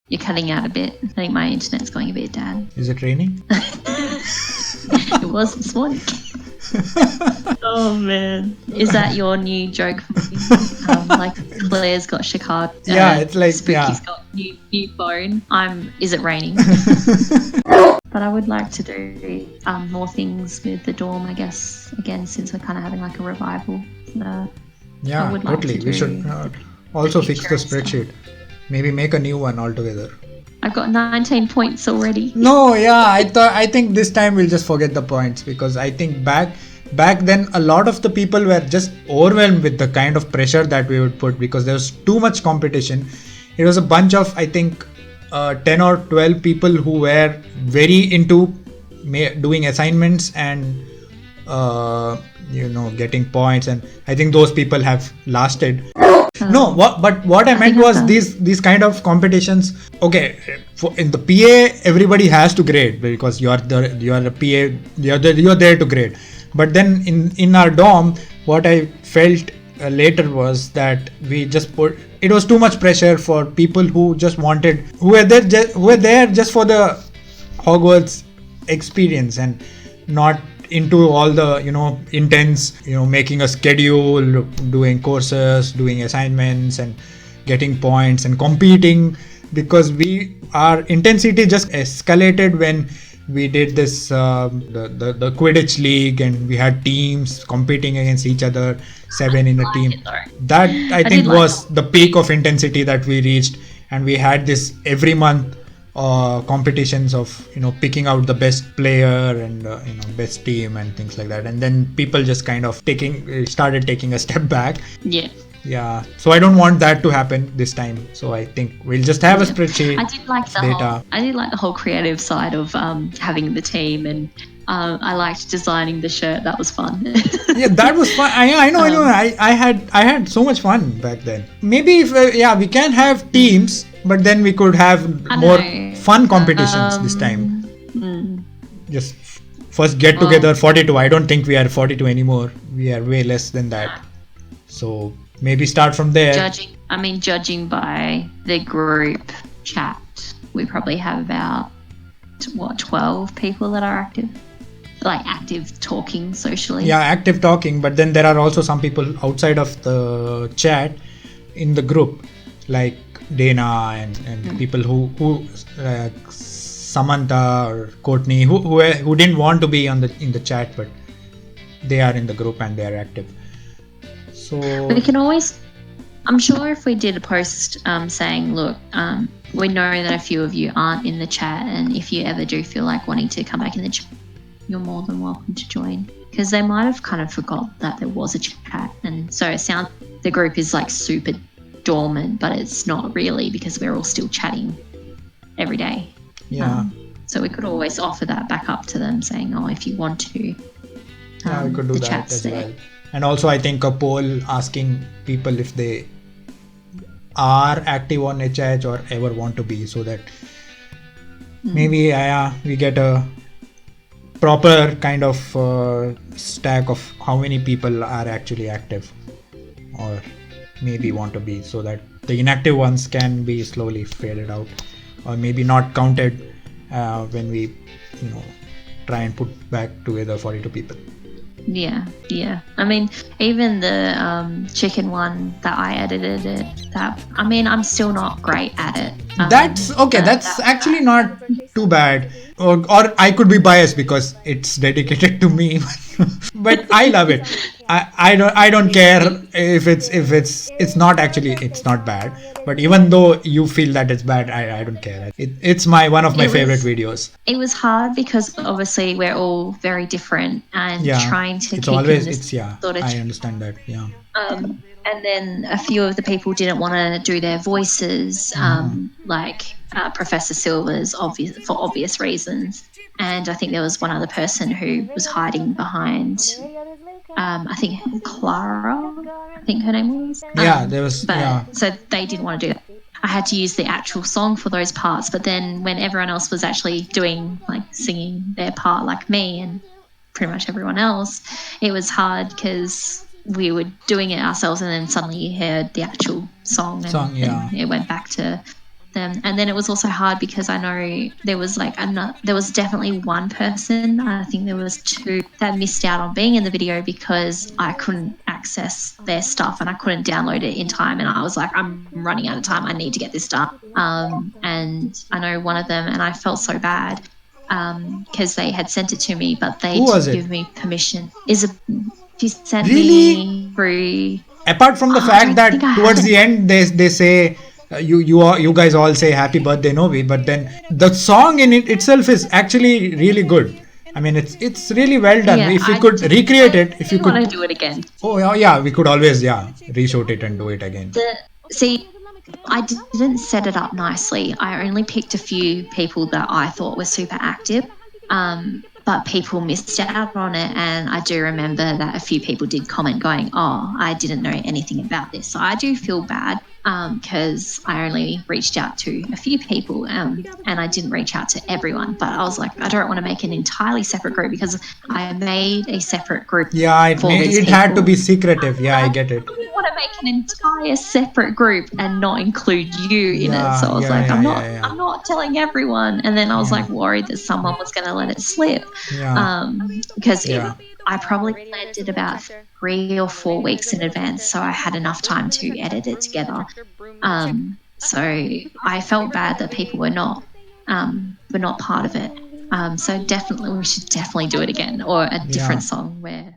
You're cutting out a bit. I think my internet's going a bit, Dad. Is it raining? It was this morning. Oh man, is that your new joke for me? Like Claire's got Chicago. Yeah, it's like Spooky's got new phone. Is it raining? But I would like to do more things with the dorm, I guess. Again, since we're kind of having like a revival. Yeah, totally. We should also fix the spreadsheet. Maybe make a new one altogether. I've got 19 points already. No, yeah, I think this time we'll just forget the points, because I think back then a lot of the people were just overwhelmed with the kind of pressure that we would put, because there was too much competition. It was a bunch of, I think, 10 or 12 people who were very into doing assignments and getting points, and I think those people have lasted. But what I meant was these kind of competitions. Okay, in the PA everybody has to grade, because you are a PA, you're there to grade. But then in our dorm, what I felt later was that it was too much pressure for people who were there just for the Hogwarts experience, and not into all the intense making a schedule, doing courses, doing assignments, and getting points and competing, because our intensity just escalated when we did this the Quidditch league, and we had teams competing against each other, 7 in a team. That I think was the peak of intensity that we reached, and we had this every month competitions of picking out the best player and best team and things like that. And then people just kind of started taking a step back. Yeah, so I don't want that to happen this time. So I think we'll just have a spreadsheet. I did like the whole creative side of having the team, and I liked designing the shirt. That was fun. Yeah, that was fun. I know. I had so much fun back then. Maybe if we can have teams, but then we could have more fun competitions this time. Just first get together 42. I don't think we are 42 anymore. We are way less than that. So maybe start from there. Judging by the group chat, we probably have about 12 people that are active. Like active talking socially. Yeah, active talking, but then there are also some people outside of the chat in the group, like Dana and people who Samantha or Courtney who didn't want to be in the chat, but they are in the group and they are active. So we can always, I'm sure if we did a post saying, look, we know that a few of you aren't in the chat, and if you ever do feel like wanting to come back in the chat, you're more than welcome to join, because they might have kind of forgot that there was a chat, and so it sounds the group is like super dormant, but it's not really, because we're all still chatting every day. So we could always offer that back up to them, saying, if you want to, we could do that as well. And also I think a poll asking people if they are active on HH or ever want to be, so that maybe we get a proper kind of stack of how many people are actually active or maybe want to be, so that the inactive ones can be slowly faded out, or maybe not counted when we try and put back together 42 people. Yeah. Even the chicken one that I edited it, I'm still not great at it. That's okay. That's actually not too bad. Or I could be biased because it's dedicated to me, but I love it. I don't care if it's not bad. But even though you feel that it's bad, I don't care. It's one of my favorite videos. It was hard because obviously we're all very different, and trying to keep I understand that. Yeah. And then a few of the people didn't want to do their voices, like Professor Silver's, for obvious reasons. And I think there was one other person who was hiding behind, I think Clara, I think her name was. There was. So they didn't want to do that. I had to use the actual song for those parts. But then when everyone else was actually doing, like, singing their part, like me and pretty much everyone else, it was hard because we were doing it ourselves, and then suddenly you heard the actual song, and it went back to them. And then it was also hard because I know there was definitely one person, I think there was two, that missed out on being in the video because I couldn't access their stuff and I couldn't download it in time. And I was like, I'm running out of time. I need to get this done. And I know one of them, and I felt so bad because they had sent it to me, but they didn't give me permission. She sent me through. Apart from the fact that towards the end they say you guys all say happy birthday Novi, but then the song in it itself is actually really good. I mean, it's really well done. Yeah, if you could recreate it, if you could want to do it again. Oh yeah, we could always reshoot it and do it again. See, I didn't set it up nicely. I only picked a few people that I thought were super active, but people missed out on it. And I do remember that a few people did comment going, oh, I didn't know anything about this. So I do feel bad because I only reached out to a few people and I didn't reach out to everyone. But I was like, I don't want to make an entirely separate group because I made a separate group. Yeah, it had to be secretive. Yeah, I get it. I didn't want to make an entire separred group and not include you in it. So I was like, I'm not telling everyone. And then I was like worried that someone was going to let it slip. Because I probably planned it about 3 or 4 weeks in advance, so I had enough time to edit it together. So I felt bad that people were not part of it. So definitely, we should definitely do it again, or a different song where